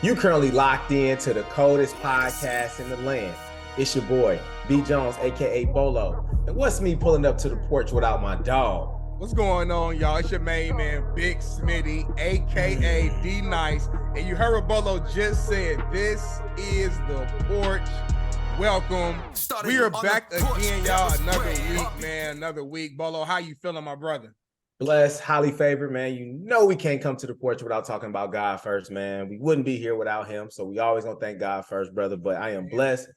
You currently locked in to the coldest podcast in the land. It's your boy, B. Jones, aka Bolo. And what's me pulling up to the porch without my dog? What's going on, y'all? It's your main man, Big Smitty, aka D Nice. And you heard what Bolo just said. This is the porch. Welcome. We are back again, y'all. Another week, man. Another week. Bolo, how you feeling, my brother? Blessed, highly favored, man. You know we can't come to the porch without talking about God first, man. We wouldn't be here without him. So we always gonna thank God first, brother. But I am blessed,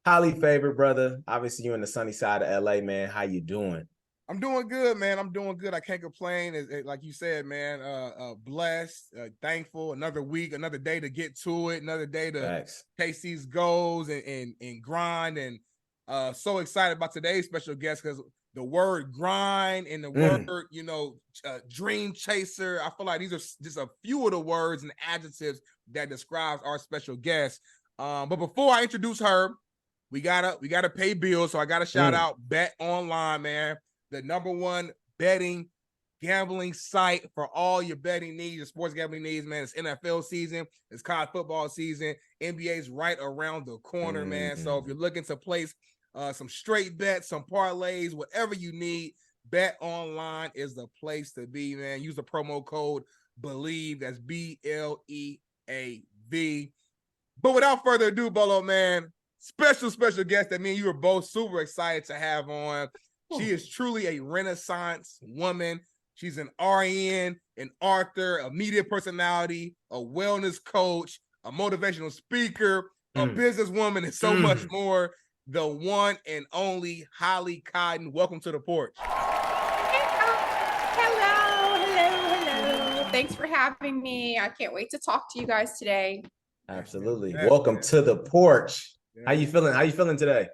highly favored, brother. Obviously, you're in the sunny side of LA, man. How you doing? I'm doing good, man. I'm doing good. I can't complain. Like you said, man, blessed, thankful. Another week, another day to get to it. Another day to chase these goals and grind. And so excited about today's special guest because the word grind and the word, dream chaser. I feel like these are just a few of the words and adjectives that describes our special guest. But before I introduce her, we gotta pay bills. So I gotta shout out Bet Online, man. The number one betting gambling site for all your betting needs, your sports gambling needs, man. It's NFL season, it's college football season, NBA's right around the corner, man. So if you're looking to place some straight bets, some parlays, whatever you need, Bet Online is the place to be, man. Use the promo code BELIEVE, that's BLEAV. But without further ado, Bolo, man, special guest that me and you are both super excited to have on. She is truly a Renaissance woman. She's an RN, an author, a media personality, a wellness coach, a motivational speaker, a businesswoman, and so much more. The one and only Holly Cotton. Welcome to the porch. Hello. Thanks for having me. I can't wait to talk to you guys today. Absolutely. Welcome to the porch. How you feeling? How you feeling today?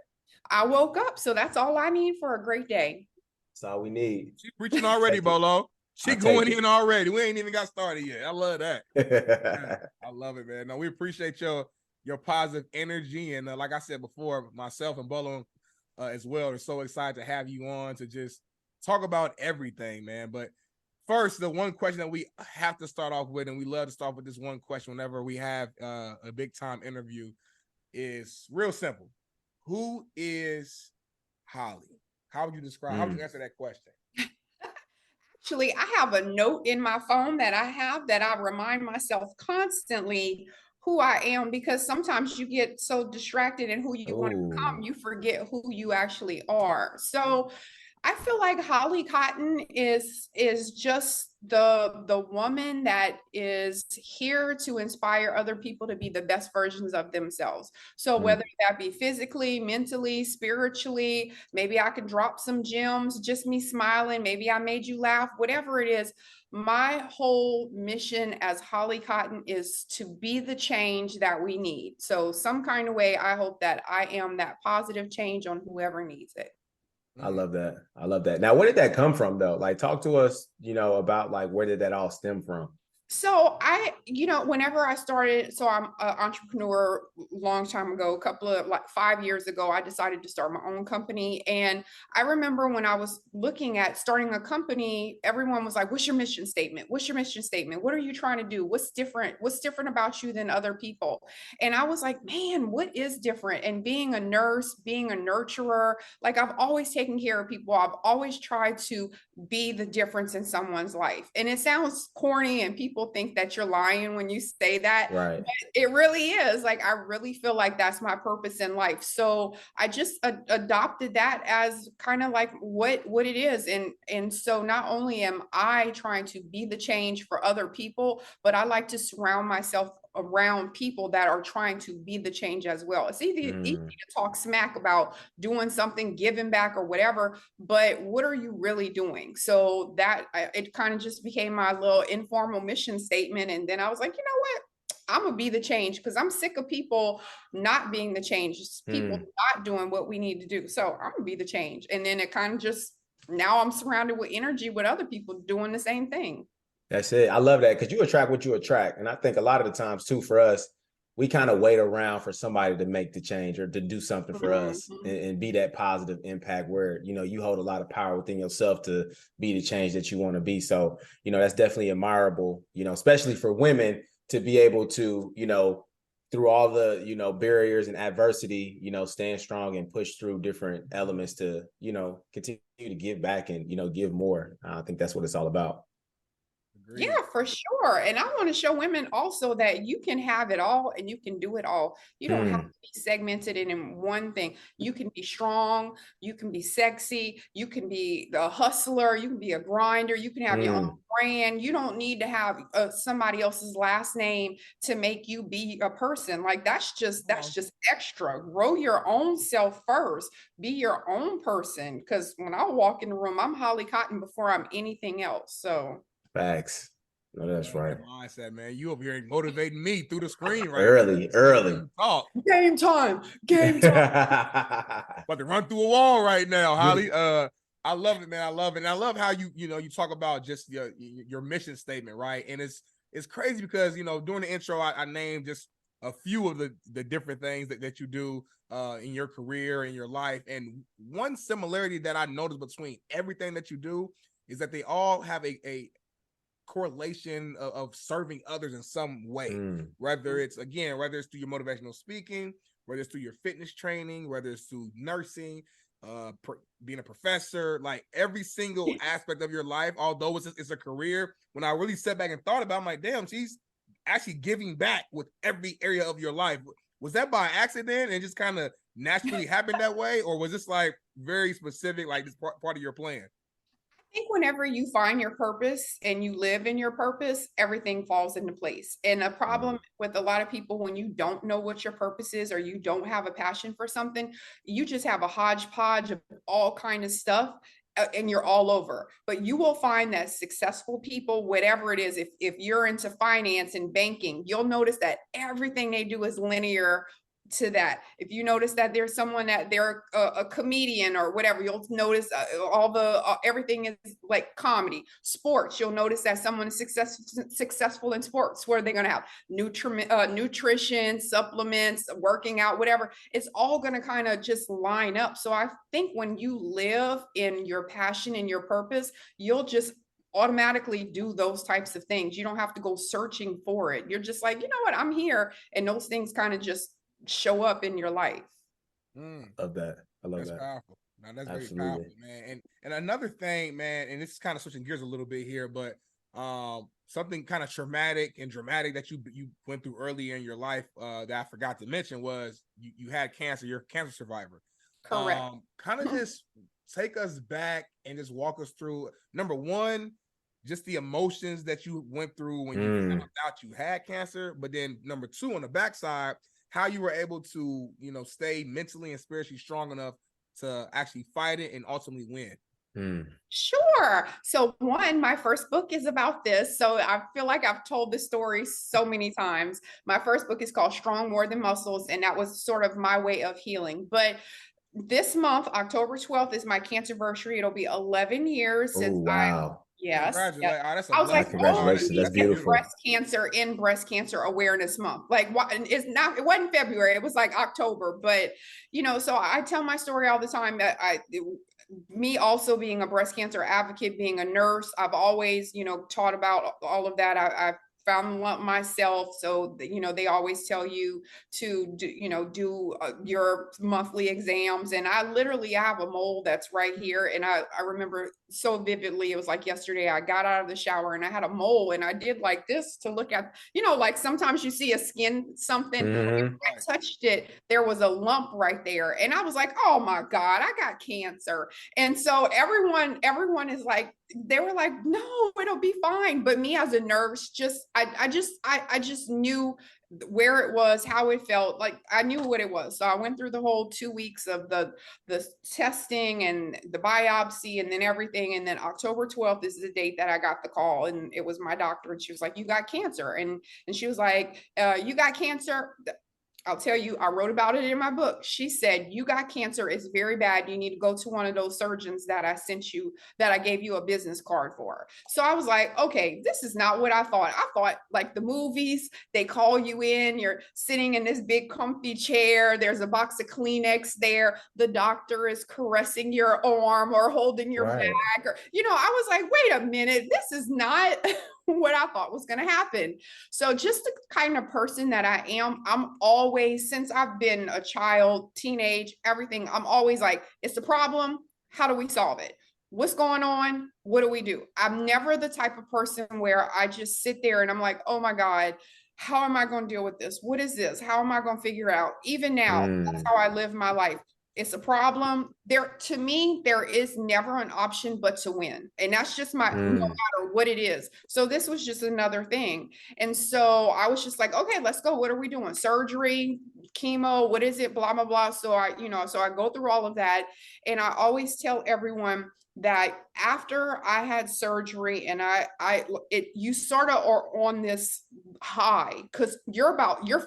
I woke up, so that's all I need for a great day. That's all we need. She's preaching already, Bolo. She going in already. We ain't even got started yet. I love that. I love it, man. No, we appreciate your positive energy. And like I said before, myself and Bolo as well are so excited to have you on to just talk about everything, man. But first, the one question that we have to start off with, and we love to start with this one question whenever we have a big time interview, is real simple. Who is Holly? How would you describe? How would you answer that question? Actually, I have a note in my phone that I remind myself constantly who I am, because sometimes you get so distracted in who you want to become, you forget who you actually are. So I feel like Holly Cotton is just the woman that is here to inspire other people to be the best versions of themselves. So whether that be physically, mentally, spiritually, maybe I could drop some gems, just me smiling, maybe I made you laugh, whatever it is. My whole mission as Holly Cotton is to be the change that we need. So some kind of way, I hope that I am that positive change on whoever needs it. I love that. I love that. Now, where did that come from, though? Like, talk to us, about like where did that all stem from? So whenever I started, so I'm an entrepreneur long time ago, 5 years ago, I decided to start my own company. And I remember when I was looking at starting a company, everyone was like, what's your mission statement? What's your mission statement? What are you trying to do? What's different? What's different about you than other people? And I was like, man, what is different? And being a nurse, being a nurturer, like I've always taken care of people. I've always tried to be the difference in someone's life. And it sounds corny and people think that you're lying when you say that, right? But it really is. Like, I really feel like that's my purpose in life. So I just adopted that as kind of like what it is. And so not only am I trying to be the change for other people, but I like to surround myself around people that are trying to be the change as well. It's easy to talk smack about doing something, giving back or whatever, but what are you really doing? So that it kind of just became my little informal mission statement. And then I was like, you know what? I'm gonna be the change, because I'm sick of people not being the change, people not doing what we need to do. So I'm gonna be the change. And then it kind of just, now I'm surrounded with energy with other people doing the same thing. That's it. I love that, because you attract what you attract. And I think a lot of the times too, for us, we kind of wait around for somebody to make the change or to do something for us and be that positive impact where, you hold a lot of power within yourself to be the change that you want to be. So, that's definitely admirable, especially for women to be able to, through all the, barriers and adversity, stand strong and push through different elements to, continue to give back and, give more. I think that's what it's all about. Agreed. Yeah, for sure. And I want to show women also that you can have it all and you can do it all. You don't have to be segmented in one thing. You can be strong, you can be sexy, you can be the hustler, you can be a grinder, you can have your own brand. You don't need to have somebody else's last name to make you be a person. Like that's just extra. Grow your own self first. Be your own person. Because when I walk in the room, I'm Holly Cotton before I'm anything else. So facts. No, that's right. Mindset, man. You over here motivating me through the screen right early. Talk. Game time. About to run through a wall right now, Holly. I love it, man. I love it. And I love how you talk about just your mission statement, right? And it's crazy because during the intro, I named just a few of the different things that you do in your career, in your life. And one similarity that I noticed between everything that you do is that they all have a correlation of serving others in some way, whether it's through your motivational speaking, whether it's through your fitness training, whether it's through nursing, being a professor, like every single aspect of your life, although it's a career. When I really sat back and thought about it, I'm like, damn, she's actually giving back with every area of your life. Was that by accident and just kind of naturally happened that way? Or was this like very specific, like this part of your plan? I think whenever you find your purpose and you live in your purpose, everything falls into place. And a problem with a lot of people, when you don't know what your purpose is or you don't have a passion for something, you just have a hodgepodge of all kind of stuff and you're all over. But you will find that successful people, whatever it is, if you're into finance and banking, you'll notice that everything they do is linear to that. If you notice that there's someone that they're a comedian or whatever, you'll notice everything is like comedy. Sports, you'll notice that someone is successful in sports. What are they going to have? Nutrition, supplements, working out, whatever. It's all going to kind of just line up. So I think when you live in your passion and your purpose, you'll just automatically do those types of things. You don't have to go searching for it. You're just like, you know what, I'm here. And those things kind of just show up in your life. Love that. I love that's that. Powerful. Now that's Absolutely. Very powerful, man. And another thing, man, and this is kind of switching gears a little bit here, but something kind of traumatic and dramatic that you went through earlier in your life that I forgot to mention was you had cancer. You're a cancer survivor. Correct. Kind of just take us back and just walk us through, number one, just the emotions that you went through when you found out you had cancer, but then number two, on the backside, how you were able to, stay mentally and spiritually strong enough to actually fight it and ultimately win. Sure. So one, my first book is about this. So I feel like I've told this story so many times. My first book is called Strong More Than Muscles, and that was sort of my way of healing. But this month, October 12th, is my cancerversary. It'll be 11 years since Yes. Congratulations. Oh, I was like, congratulations. That's beautiful. Breast cancer in Breast Cancer Awareness Month. Like, what? It wasn't February. It was like October. But, so I tell my story all the time that me also being a breast cancer advocate, being a nurse, I've always, taught about all of that. I found the lump myself. So, they always tell you to do your monthly exams. And I have a mole that's right here. And I remember so vividly, it was like yesterday, I got out of the shower and I had a mole and I did like this to look at, like sometimes you see a skin something. When I touched it, there was a lump right there. And I was like, oh my God, I got cancer. And so everyone is like, they were like, no, it'll be fine. But me as a nurse, I just knew where it was, how it felt. Like I knew what it was. So I went through the whole 2 weeks of the testing and the biopsy and then everything. And then October 12th is the date that I got the call. And it was my doctor. And she was like, you got cancer. And she was like, you got cancer. I'll tell you, I wrote about it in my book. She said, you got cancer. It's very bad. You need to go to one of those surgeons that I sent you, that I gave you a business card for. So I was like, okay, this is not what I thought. I thought like the movies, they call you in, you're sitting in this big comfy chair. There's a box of Kleenex there. The doctor is caressing your arm or holding your back. Or, I was like, wait a minute, this is not what I thought was going to happen. So just the kind of person that I am, I'm always, since I've been a child, teenage, everything, I'm always like, it's a problem. How do we solve it? What's going on? What do we do? I'm never the type of person where I just sit there and I'm like, oh my God, how am I going to deal with this? What is this? How am I going to figure it out? Even now, that's how I live my life. It's a problem. There, to me, there is never an option but to win. And that's just my, no matter what it is. So this was just another thing. And so I was just like, okay, let's go. What are we doing? Surgery, chemo, what is it? Blah, blah, blah. So I go through all of that. And I always tell everyone that after I had surgery and you sort of are on this high because you're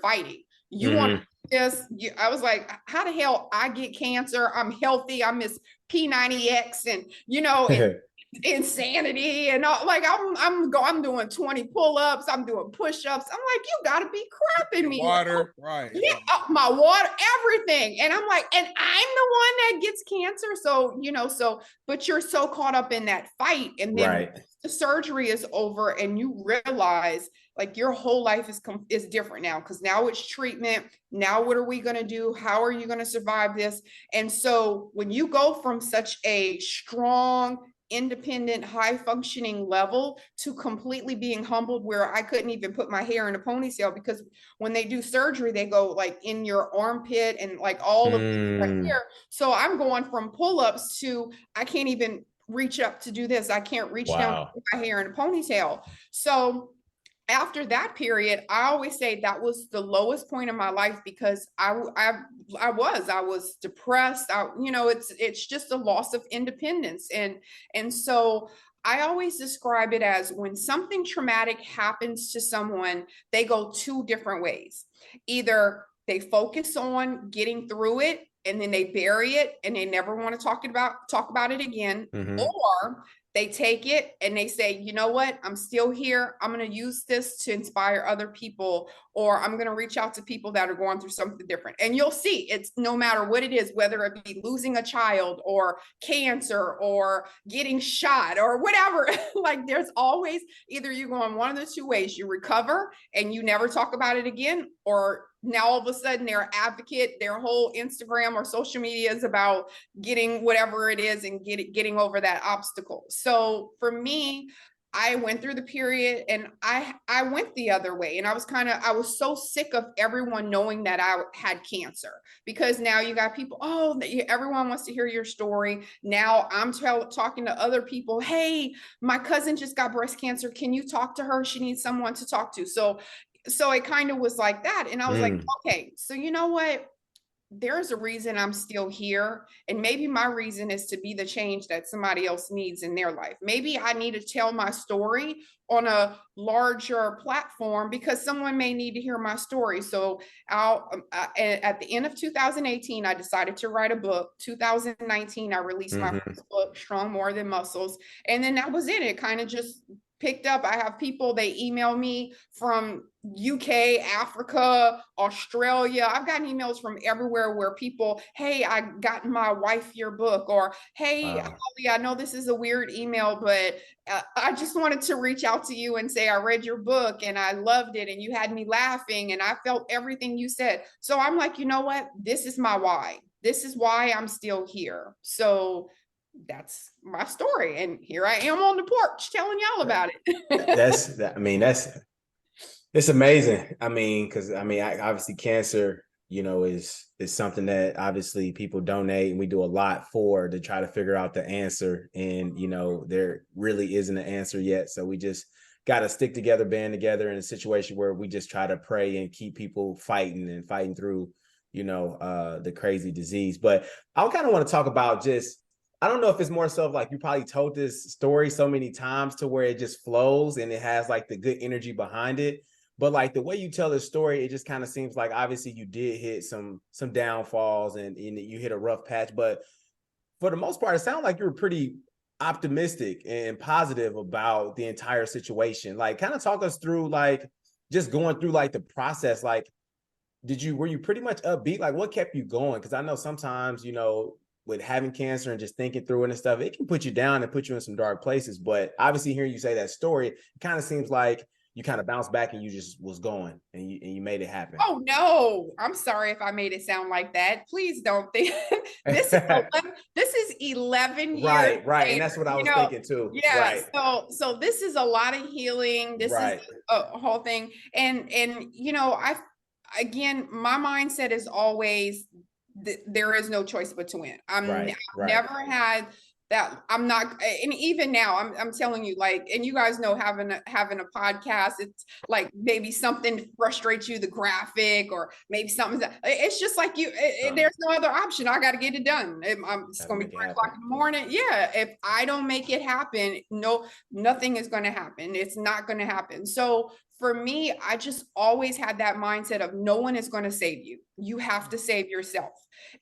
fighting. You want this. I was like, how the hell I get cancer? I'm healthy. I'm Miss P90X and, insanity and all, like I'm doing 20 pull-ups, I'm doing push-ups. I'm like, you gotta be crapping me. Water, right? Yeah, my water, everything. And I'm like, and I'm the one that gets cancer. So but you're so caught up in that fight, and then the surgery is over, and you realize like your whole life is different now, because now it's treatment. Now what are we going to do? How are you going to survive this? And so when you go from such a strong, independent, high functioning level to completely being humbled, where I couldn't even put my hair in a ponytail, because when they do surgery, they go like in your armpit and like all of this right here. So I'm going from pull-ups to I can't even reach up to do this. I can't reach down to put my hair in a ponytail. So after that period, I always say that was the lowest point of my life, because I was depressed. It's just a loss of independence. And so I always describe it as when something traumatic happens to someone, they go two different ways. Either they focus on getting through it and then they bury it and they never want to talk about it again, or they take it and they say, you know what, I'm still here. I'm going to use this to inspire other people, or I'm going to reach out to people that are going through something different. And you'll see, it's no matter what it is, whether it be losing a child or cancer or getting shot or whatever, like there's always either you go in one of the two ways: you recover and you never talk about it again, or now all of a sudden they're an advocate, their whole Instagram or social media is about getting whatever it is and getting over that obstacle. So for me, I went through the period and I went the other way. And I was so sick of everyone knowing that I had cancer, because now you got people, everyone wants to hear your story. Now I'm talking to other people. Hey, my cousin just got breast cancer. Can you talk to her? She needs someone to talk to. So it kind of was like that. And I was like, okay, so you know what? There's a reason I'm still here. And maybe my reason is to be the change that somebody else needs in their life. Maybe I need to tell my story on a larger platform because someone may need to hear my story. So at the end of 2018, I decided to write a book. 2019, I released my first book, Strong More Than Muscles. And then that was it. It kind of just picked up. I have people, they email me from UK, Africa, Australia. I've gotten emails from everywhere where people, hey, I got my wife your book, or hey, Holly, I know this is a weird email, but I just wanted to reach out to you and say I read your book and I loved it and you had me laughing and I felt everything you said. So I'm like, you know what? This is my why. This is why I'm still here. So that's my story, and here I am on the porch telling y'all about it. It's amazing. Because obviously cancer, is something that obviously people donate, and we do a lot to try to figure out the answer. And there really isn't an answer yet, so we just got to stick together, band together in a situation where we just try to pray and keep people fighting through the crazy disease. But I kind of want to talk about I don't know if it's more so like you probably told this story so many times to where it just flows and it has like the good energy behind it. But like the way you tell the story, it just kind of seems like obviously you did hit some downfalls and you hit a rough patch. But for the most part, it sounded like you were pretty optimistic and positive about the entire situation. Like kind of talk us through like just going through like the process. Like were you pretty much upbeat? Like what kept you going? Because I know sometimes, with having cancer and just thinking through it and stuff, it can put you down and put you in some dark places. But obviously hearing you say that story, it kind of seems like you kind of bounced back and you just was going and you made it happen. Oh no, I'm sorry if I made it sound like that. Please don't think this is 11 years. Right. Later, And that's what I was thinking too. Yeah. Right. So this is a lot of healing. This is a whole thing. And again, my mindset is always there is no choice but to win. I've never had that. I'm not, and even now I'm telling you, like, and you guys know, having a podcast, it's like maybe something frustrates you, the graphic, or maybe something it's just like there's no other option. I got to get it done. It's going to be 3 o'clock in the morning. Yeah. If I don't make it happen, nothing is going to happen. It's not going to happen. So for me, I just always had that mindset of no one is going to save you. You have to save yourself.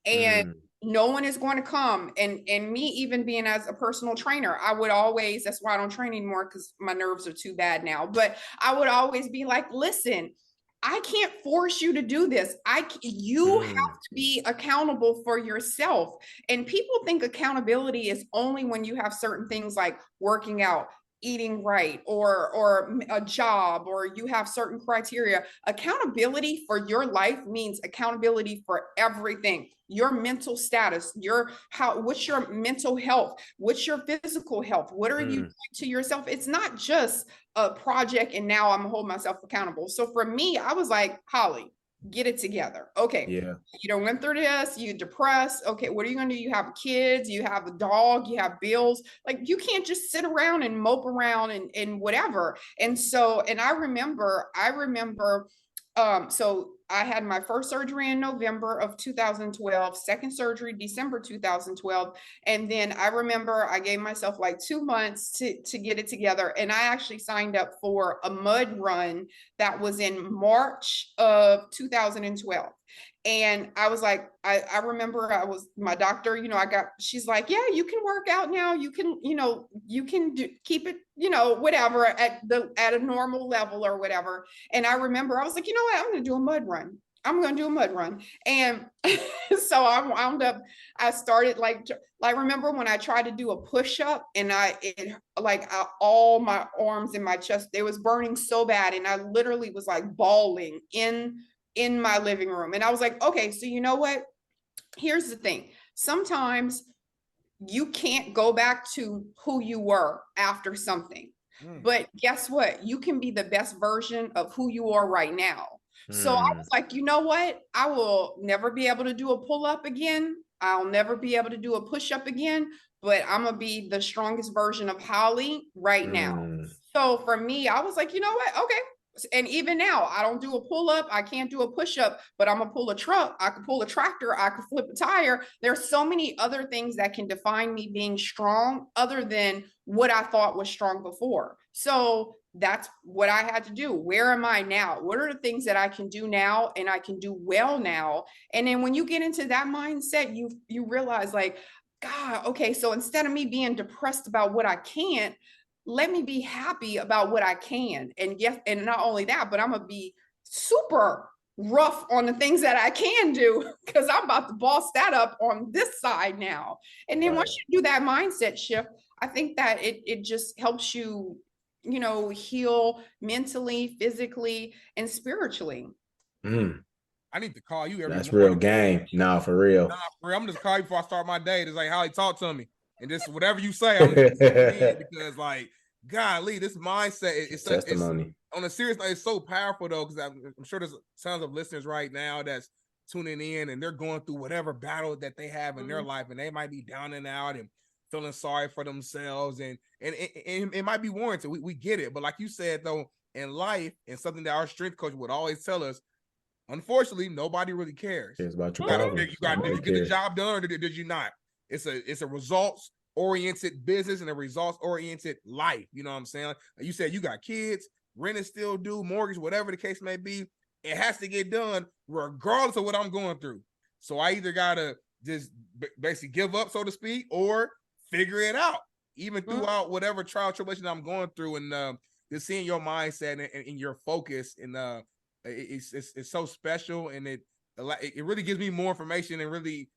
And no one is going to come. And me, even being as a personal trainer, I would always, that's why I don't train anymore, because my nerves are too bad now. But I would always be like, listen, I can't force you to do this. You have to be accountable for yourself. And people think accountability is only when you have certain things like working out, eating right, or a job, or you have certain criteria. Accountability for your life means accountability for everything. Your mental status, what's your mental health, what's your physical health, what are you doing to yourself? It's not just a project and now I'm holding myself accountable. So for me, I was like, Holly, get it together. Okay. Yeah. You don't went through this, you depressed. Okay. What are you going to do? You have kids, you have a dog, you have bills. Like, you can't just sit around and mope around and whatever. And so, and I remember, so I had my first surgery in November of 2012, second surgery, December 2012. And then I remember I gave myself like 2 months to get it together. And I actually signed up for a mud run that was in March of 2012. And I was like, I remember my doctor, she's like, yeah, you can work out now. You can, keep it, whatever at a normal level or whatever. And I remember I was like, you know what, I'm going to do a mud run. And so I started I remember when I tried to do a push-up and all my arms and my chest, they was burning so bad. And I literally was like bawling in my living room. And I was like, okay, so you know what? Here's the thing. Sometimes you can't go back to who you were after something. But guess what? You can be the best version of who you are right now. So I was like, you know what? I will never be able to do a pull-up again. I'll never be able to do a push-up again, but I'm going to be the strongest version of Holly right now. So for me, I was like, you know what? Okay. And even now, I don't do a pull-up. I can't do a push-up, but I'm gonna pull a truck. I could pull a tractor. I could flip a tire. There's so many other things that can define me being strong other than what I thought was strong before. So that's what I had to do. Where am I now? What are the things that I can do now and I can do well now? And then when you get into that mindset, you realize like, God, okay, so instead of me being depressed about what I can't, let me be happy about what I can. And yes, and not only that, but I'm going to be super rough on the things that I can do, because I'm about to boss that up on this side now. And then once you do that mindset shift, I think that it just helps you, heal mentally, physically, and spiritually. I need to call you every That's morning. Real game. No, for real. I'm just calling you before I start my day. It's like, Holly, talk to me. And just whatever you say, I'm just because like, golly, this mindset is testimony. On a serious note, it's so powerful though, because I'm sure there's tons of listeners right now that's tuning in and they're going through whatever battle that they have in their life, and they might be down and out and feeling sorry for themselves, and it might be warranted. We get it, but like you said though, in life, and something that our strength coach would always tell us, unfortunately, nobody really cares. Cares about your problems. Did you get the job done or did you not? It's a results-oriented business and a results-oriented life. You know what I'm saying? Like you said, you got kids, rent is still due, mortgage, whatever the case may be. It has to get done regardless of what I'm going through. So I either got to just basically give up, so to speak, or figure it out, even throughout whatever trial tribulation I'm going through. And just seeing your mindset and your focus, and it's so special, and it really gives me more information and really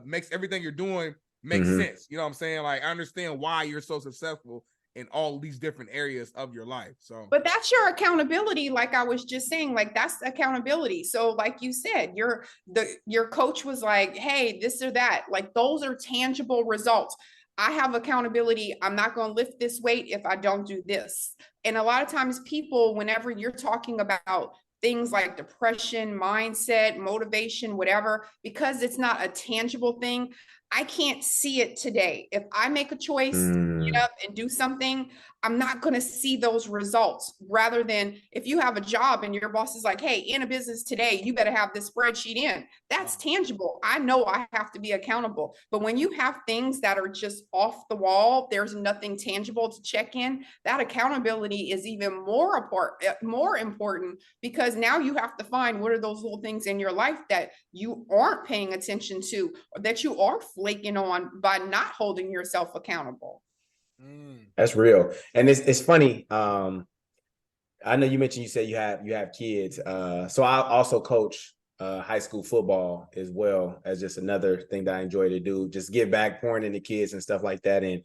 makes everything you're doing make sense. You know what I'm saying? Like, I understand why you're so successful in all these different areas of your life. So, but that's your accountability. Like I was just saying, like that's accountability. So like you said, your coach was like, hey, this or that, like those are tangible results. I have accountability. I'm not going to lift this weight if I don't do this. And a lot of times people, whenever you're talking about things like depression, mindset, motivation, whatever, because it's not a tangible thing, I can't see it today. If I make a choice to get up and do something, I'm not going to see those results. Rather than if you have a job and your boss is like, hey, in a business today, you better have this spreadsheet in. That's tangible. I know I have to be accountable. But when you have things that are just off the wall, there's nothing tangible to check in, that accountability is even more important, because now you have to find what are those little things in your life that you aren't paying attention to, or that you are flaking on by not holding yourself accountable. That's real. And it's funny. I know you mentioned, you said you have kids. So I also coach high school football as well, as just another thing that I enjoy to do, just give back, pouring into kids and stuff like that. And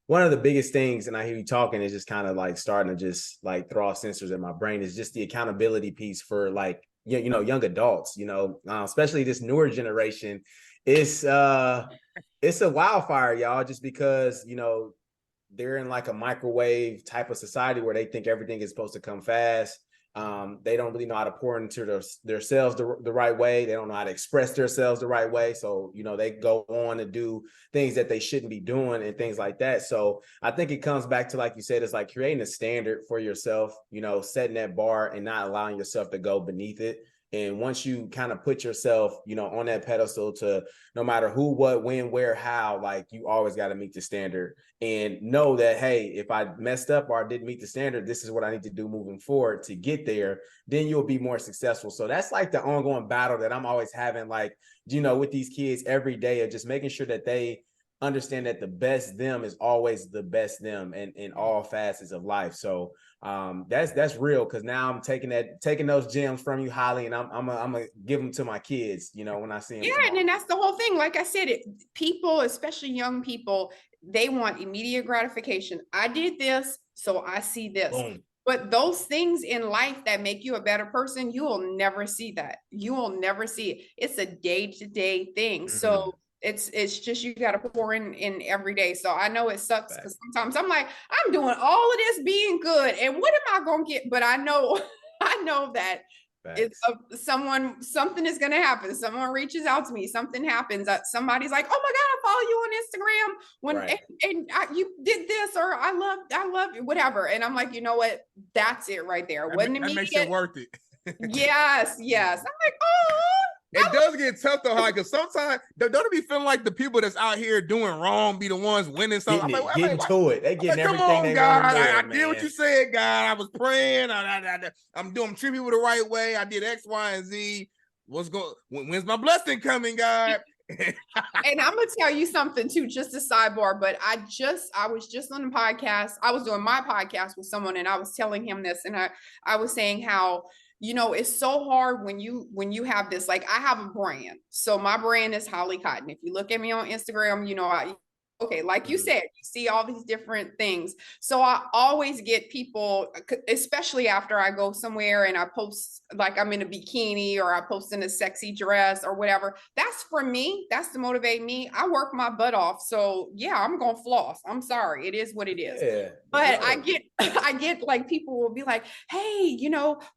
one of the biggest things, and I hear you talking, is just kind of like starting to just like throw off sensors in my brain, is just the accountability piece for like, young adults, especially this newer generation. It's a wildfire, y'all, just because, they're in like a microwave type of society where they think everything is supposed to come fast. They don't really know how to pour into themselves the right way. They don't know how to express themselves the right way. So, they go on to do things that they shouldn't be doing and things like that. So I think it comes back to, like you said, it's like creating a standard for yourself, setting that bar and not allowing yourself to go beneath it. And once you kind of put yourself, on that pedestal to no matter who, what, when, where, how, like you always got to meet the standard and know that, hey, if I messed up or I didn't meet the standard, this is what I need to do moving forward to get there. Then you'll be more successful. So that's like the ongoing battle that I'm always having, like, with these kids every day, of just making sure that they understand that the best them is always the best them in all facets of life. So that's real, because now I'm taking those gems from you, Holly, and I'm gonna give them to my kids, when I see them. Yeah, and that's the whole thing. Like I said, people, especially young people, they want immediate gratification. I did this, so I see this. Boom. But those things in life that make you a better person, you will never see that. You will never see it. It's a day-to-day thing. So it's just, you got to pour in every day. So I know it sucks, because sometimes I'm like, I'm doing all of this being good, and what am I gonna get? But I know that it's something is gonna happen. Someone reaches out to me, something happens. Somebody's like, oh my God, I follow you on Instagram you did this, or I love you, whatever. And I'm like, you know what? That's it right there. Wasn't immediate. That makes it worth it. Yes. I'm like, oh. It does get tough though, because sometimes don't it be feeling like the people that's out here doing wrong be the ones winning something. Getting to it. They getting everything. Come on, God. I did what you said, God. I was praying. I'm treating people the right way. I did X, Y, and Z. When's my blessing coming, God? And I'm gonna tell you something too, just a sidebar, but I was just on the podcast. I was doing my podcast with someone, and I was telling him this, and I was saying how, it's so hard when you have this, like I have a brand. So my brand is Holly Cotton. If you look at me on Instagram, okay, like you said, you see all these different things. So I always get people, especially after I go somewhere and I post like I'm in a bikini, or I post in a sexy dress or whatever. That's for me. That's to motivate me. I work my butt off. So yeah, I'm going to floss. I'm sorry. It is what it is. Yeah, but yeah. I get like, people will be like, hey,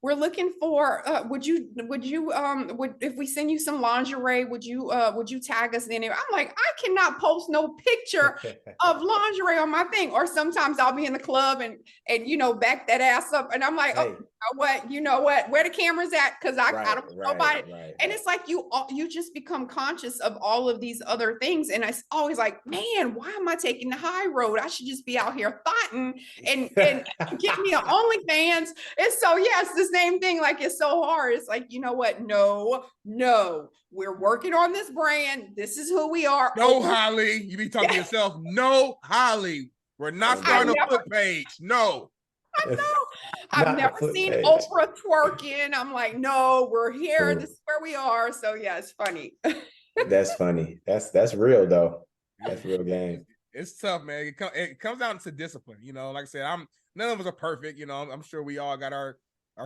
we're looking for, would you, if we send you some lingerie, would you tag us in it? I'm like, I cannot post no picture of lingerie on my thing. Or sometimes I'll be in the club and back that ass up, and I'm like, hey. You know what, where the camera's at, because I don't know about it. And it's like you just become conscious of all of these other things, and it's always like, man, why am I taking the high road? I should just be out here thotting and get me an OnlyFans. And so it's the same thing. Like, it's so hard. It's like, you know what? No, we're working on this brand. This is who we are. No, Holly, you be talking to yourself. No, Holly, we're not starting a foot page. No. I know. I've never seen Oprah twerking. I'm like, no, we're here. This is where we are. So yeah, it's funny. That's funny. That's real though. That's real game. It's tough, man. It comes down to discipline. Like I said, none of us are perfect. I'm sure we all got our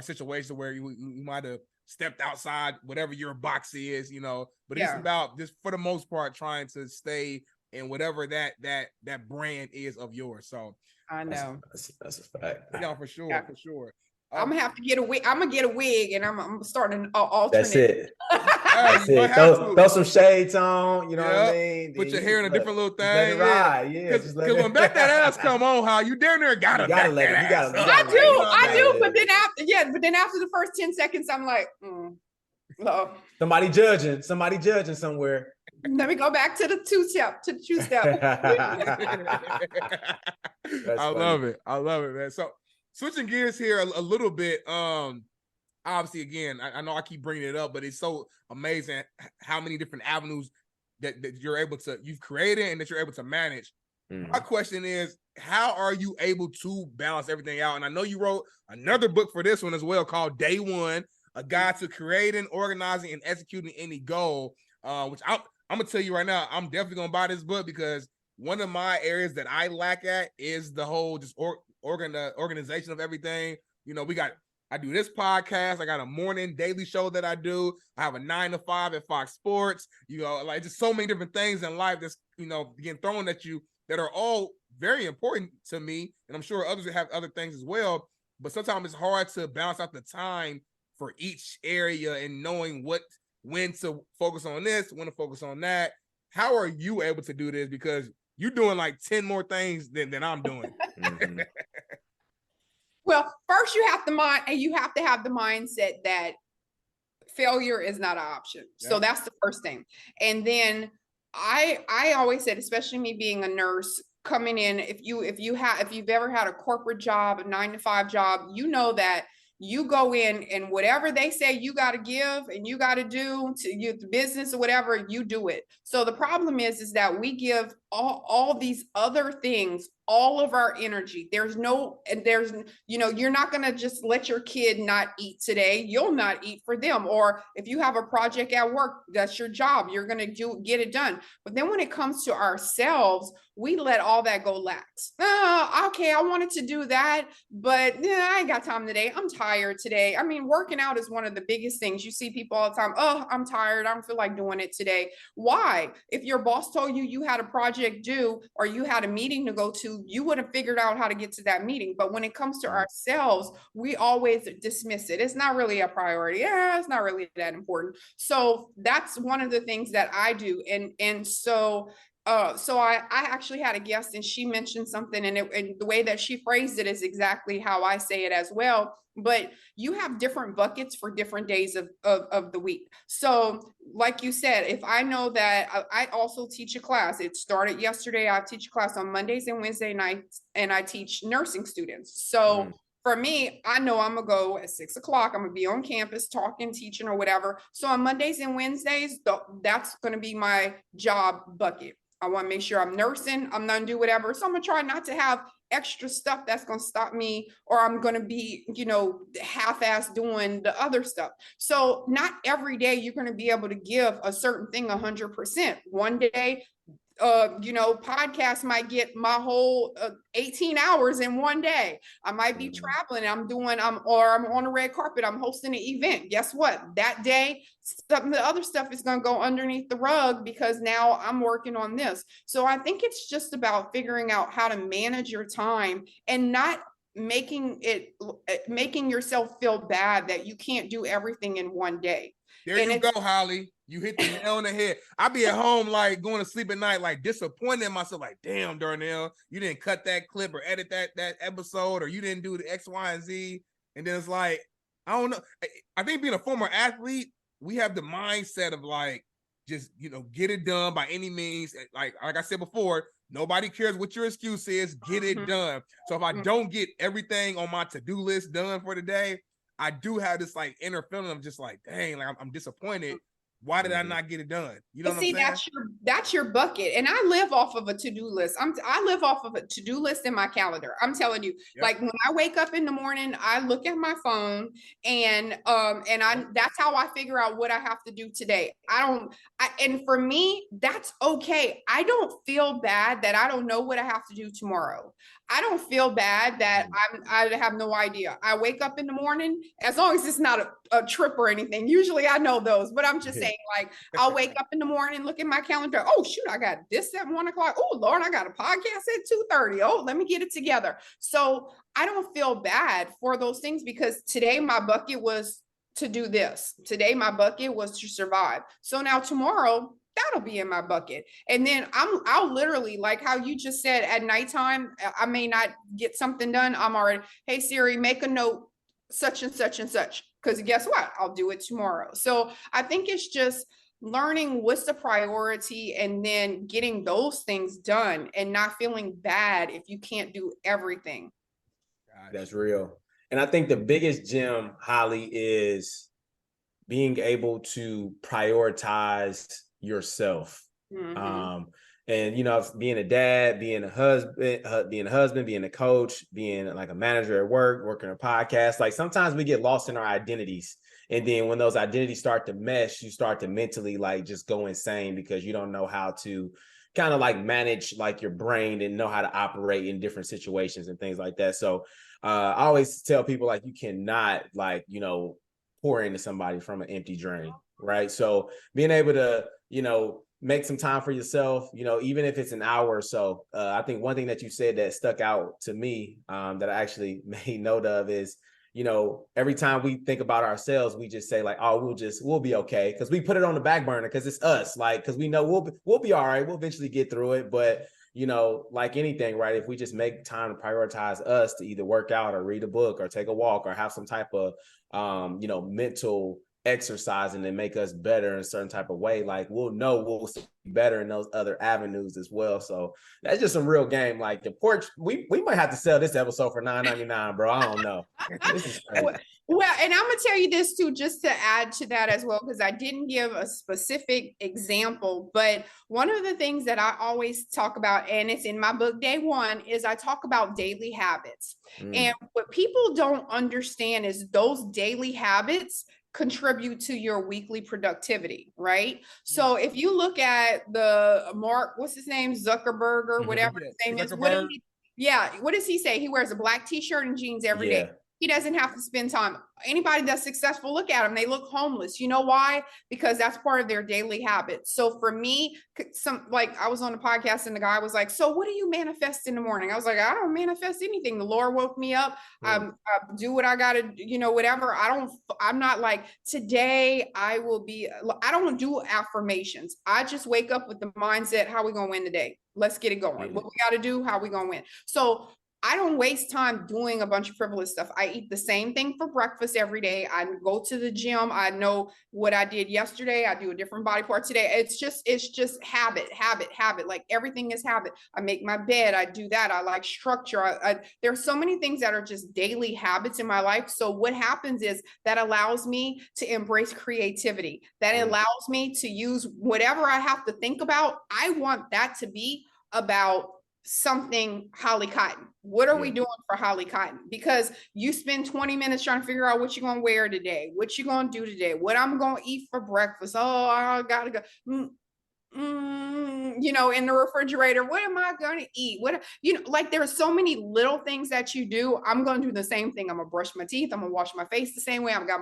situation where we might have stepped outside whatever your box is, but it's about just for the most part trying to stay in whatever that brand is of yours. So I know that's a fact. Yeah, for sure. For sure. I'm gonna have to get a wig. I'm gonna get a wig, and I'm starting an alternate. That's it. That's it. Throw some shades on. You know what I mean? Put your hair in a different little thing. Let it ride. Yeah. Because when that ass come on, how you down there gotta let it. I do. But then after the first 10 seconds, I'm like, Somebody judging somewhere. Let me go back to the two-step. I love it, man. So switching gears here a little bit. Obviously, again, I know I keep bringing it up, but it's so amazing how many different avenues that you've created and that you're able to manage. Mm-hmm. My question is, how are you able to balance everything out? And I know you wrote another book for this one as well called Day One, a guide to creating, organizing, and executing any goal, which I'm going to tell you right now, I'm definitely going to buy this book because one of my areas that I lack at is the whole just organization of everything. I do this podcast. I got a morning daily show that I do. I have a 9 to 5 at Fox Sports. Like just so many different things in life that's, getting thrown at you that are all very important to me. And I'm sure others have other things as well. But sometimes it's hard to balance out the time for each area and knowing when to focus on this, when to focus on that. How are you able to do this? Because you're doing like 10 more things than I'm doing. Mm-hmm. Well, first you have to have the mindset that failure is not an option. Yeah. So that's the first thing. And then I always said, especially me being a nurse coming in, if you've ever had a corporate job, a 9 to 5 job, that you go in and whatever they say you got to give and you got to do to your business or whatever, you do it. So the problem is that we give all these other things all of our energy. You're not going to just let your kid not eat today. You'll not eat for them. Or if you have a project at work, that's your job. You're going to get it done. But then when it comes to ourselves, we let all that go lax. Okay, I wanted to do that, but I ain't got time today. I'm tired today. I mean, working out is one of the biggest things. You see people all the time. Oh, I'm tired. I don't feel like doing it today. Why? If your boss told you had a project due or you had a meeting to go to, you would have figured out how to get to that meeting. But when it comes to ourselves, we always dismiss it. It's not really a priority. Yeah, it's not really that important. So that's one of the things that I do. So I actually had a guest and she mentioned something and the way that she phrased it is exactly how I say it as well. But you have different buckets for different days of the week. So like you said, if I know that I also teach a class, it started yesterday. I teach a class on Mondays and Wednesday nights and I teach nursing students. So for me, I know I'm going to go at 6 o'clock. I'm going to be on campus talking, teaching or whatever. So on Mondays and Wednesdays, that's going to be my job bucket. I want to make sure I'm nursing. I'm not going to do whatever. So I'm going to try not to have extra stuff that's going to stop me, or I'm going to be, half-ass doing the other stuff. So not every day you're going to be able to give a certain thing 100%. One day, podcast might get my whole 18 hours in one day. I might be traveling. I'm on a red carpet. I'm hosting an event. Guess what? That day, the other stuff is going to go underneath the rug because now I'm working on this. So I think it's just about figuring out how to manage your time and not making yourself feel bad that you can't do everything in one day. There you go, Holly. You hit the nail on the head. I be at home, like going to sleep at night, like disappointed in myself. Like, damn, Darnell, you didn't cut that clip or edit that episode, or you didn't do the X, Y, and Z. And then it's like, I don't know. I think being a former athlete, we have the mindset of like, just get it done by any means. Like I said before, nobody cares what your excuse is. Get it done. So if I don't get everything on my to-do list done for the day, I do have this like inner feeling of just like, dang, like I'm disappointed. Why did I not get it done? You know what I'm saying? That's your bucket. And I live off of a to-do list. I live off of a to-do list in my calendar. I'm telling you, like when I wake up in the morning, I look at my phone and that's how I figure out what I have to do today. And for me, that's okay. I don't feel bad that I don't know what I have to do tomorrow. I don't feel bad that I have no idea. I wake up in the morning, as long as it's not a trip or anything. Usually I know those, but I'm just saying, like, I'll wake up in the morning, look at my calendar. Oh, shoot, I got this at 1 o'clock. Oh, Lord, I got a podcast at 2:30. Oh, let me get it together. So I don't feel bad for those things because today my bucket was to do this. Today my bucket was to survive. So now tomorrow, that'll be in my bucket. And then I'll literally, like how you just said, at nighttime, I may not get something done. I'm already, hey Siri, make a note, such and such and such. Because guess what? I'll do it tomorrow. So I think it's just learning what's the priority and then getting those things done and not feeling bad if you can't do everything. That's real. And I think the biggest gem, Holly, is being able to prioritize yourself. Mm-hmm. And being a dad, being a husband, being a coach, being like a manager at work, working a podcast, like sometimes we get lost in our identities. And then when those identities start to mesh, you start to mentally like just go insane because you don't know how to kind of like manage like your brain and know how to operate in different situations and things like that. So I always tell people like you cannot like, pour into somebody from an empty drain, right? So being able to, make some time for yourself, even if it's an hour or so. I think one thing that you said that stuck out to me that I actually made note of is, every time we think about ourselves, we just say like, oh, we'll be okay. Cause we put it on the back burner cause it's us. Like, cause we know we'll be all right. We'll eventually get through it. But like anything, right? If we just make time to prioritize us to either work out or read a book or take a walk or have some type of, mental exercise and then make us better in a certain type of way, like we'll be better in those other avenues as well. So that's just some real game. Like the porch, we might have to sell this episode for $9.99, bro. I don't know. This is crazy. Well, and I'm gonna tell you this too, just to add to that as well, because I didn't give a specific example, but one of the things that I always talk about, and it's in my book, Day One, is I talk about daily habits. And what people don't understand is those daily habits contribute to your weekly productivity, right? So if you look at the Mark, what's his name, Zuckerberg or whatever his name is, what does he say? He wears a black t-shirt and jeans every day. He doesn't have to spend time. Anybody that's successful, look at them. They look homeless. You know why? Because that's part of their daily habits. So for me, I was on a podcast and the guy was like, so what do you manifest in the morning? I was like, I don't manifest anything. The Lord woke me up. I do what I got to, whatever. I'm not like today I don't do affirmations. I just wake up with the mindset, how we going to win today? Let's get it going. What we got to do, how we going to win? So I don't waste time doing a bunch of frivolous stuff. I eat the same thing for breakfast every day. I go to the gym. I know what I did yesterday. I do a different body part today. It's just habit. Like everything is habit. I make my bed. I do that. I like structure. There are so many things that are just daily habits in my life. So what happens is that allows me to embrace creativity. That allows me to use whatever I have to think about. I want that to be about something Holly Cotton. What are we doing for Holly Cotton? Because you spend 20 minutes trying to figure out what you're going to wear today, what you're going to do today, what I'm going to eat for breakfast. Oh, I got to go. In the refrigerator, what am I going to eat? Like there's so many little things that you do. I'm going to do the same thing. I'm going to brush my teeth. I'm going to wash my face the same way. I've got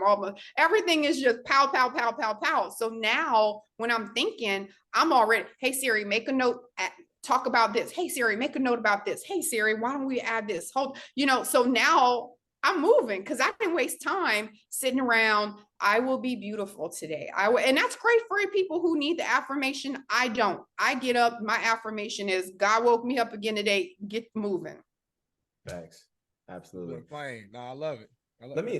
everything is just pow, pow, pow, pow, pow. So now when I'm thinking, I'm already, hey Siri, make a note talk about this. Hey Siri, make a note about this. Hey Siri, why don't we add this? So now I'm moving because I didn't waste time sitting around. I will be beautiful today. And that's great for people who need the affirmation. I don't. I get up. My affirmation is God woke me up again today. Get moving. Thanks. Absolutely. No, I love it. Let me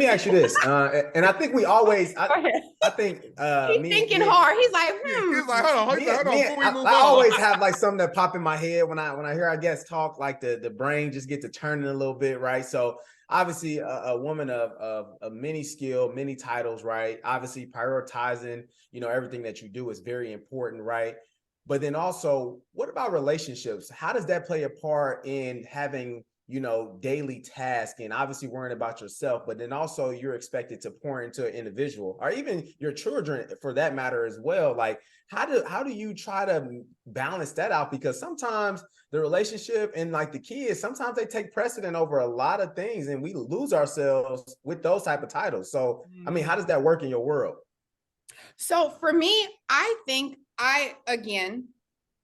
ask you this, and I think we always. I think he's thinking hard. He's like, He's like, hold on. I always have like something that pop in my head when I hear our guests talk. Like the brain just get to turning a little bit, right? So obviously a woman of many skill, many titles, right? Obviously prioritizing, everything that you do is very important, right? But then also, what about relationships? How does that play a part in having, daily tasks and obviously worrying about yourself, but then also you're expected to pour into an individual or even your children for that matter as well? Like, how do you try to balance that out? Because sometimes the relationship and like the kids, sometimes they take precedent over a lot of things and we lose ourselves with those type of titles. So, I mean, how does that work in your world? So for me, I think again,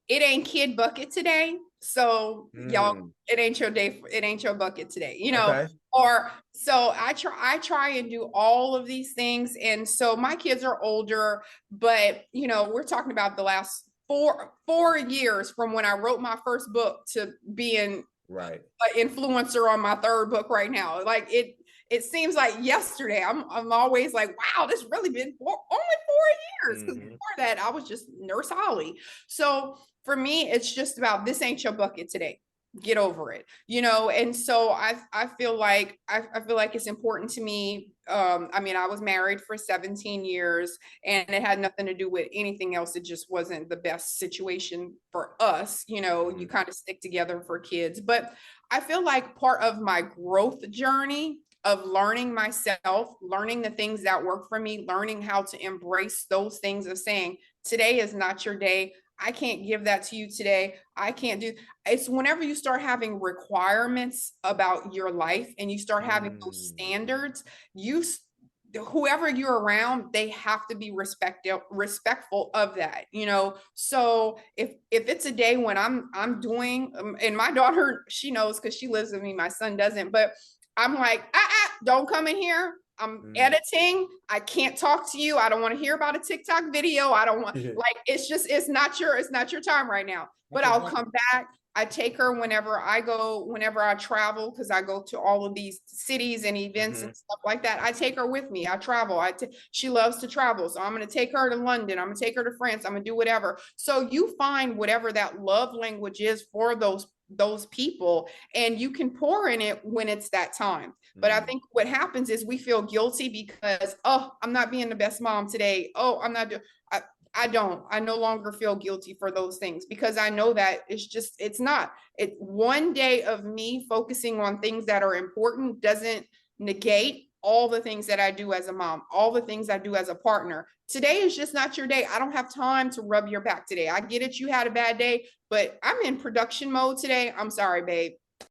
it ain't kid bucket today. So y'all, it ain't your day. It ain't your bucket today, Okay. or so I try and do all of these things. And so my kids are older, but we're talking about the last four years from when I wrote my first book to being right an influencer on my third book right now. Like it seems like yesterday. I'm always like, wow, this really been only 4 years. Because before that, I was just Nurse Holly. So for me, it's just about this ain't your bucket today. Get over it, And so I feel like it's important to me. I mean, I was married for 17 years and it had nothing to do with anything else. It just wasn't the best situation for us. You kind of stick together for kids. But I feel like part of my growth journey of learning myself, learning the things that work for me, learning how to embrace those things of saying, today is not your day. I can't give that to you today. I can't do. It's whenever you start having requirements about your life and you start having those standards, whoever you're around, they have to be respectful of that, So if it's a day when I'm doing, and my daughter, she knows because she lives with me, my son doesn't, but I'm like, don't come in here. I'm editing. I can't talk to you. I don't want to hear about a TikTok video. I don't want it's not your time right now. But I'll come back. I take her whenever I travel, because I go to all of these cities and events and stuff like that. I take her with me. I travel. She loves to travel. So I'm going to take her to London. I'm going to take her to France. I'm going to do whatever. So you find whatever that love language is for those people, and you can pour in it when it's that time. But I think what happens is we feel guilty because, I'm not being the best mom today. I'm not doing. I no longer feel guilty for those things because I know that it's not. One day of me focusing on things that are important doesn't negate all the things that I do as a mom, all the things I do as a partner. Today is just not your day. I don't have time to rub your back today. I get it. You had a bad day, but I'm in production mode today. I'm sorry, babe.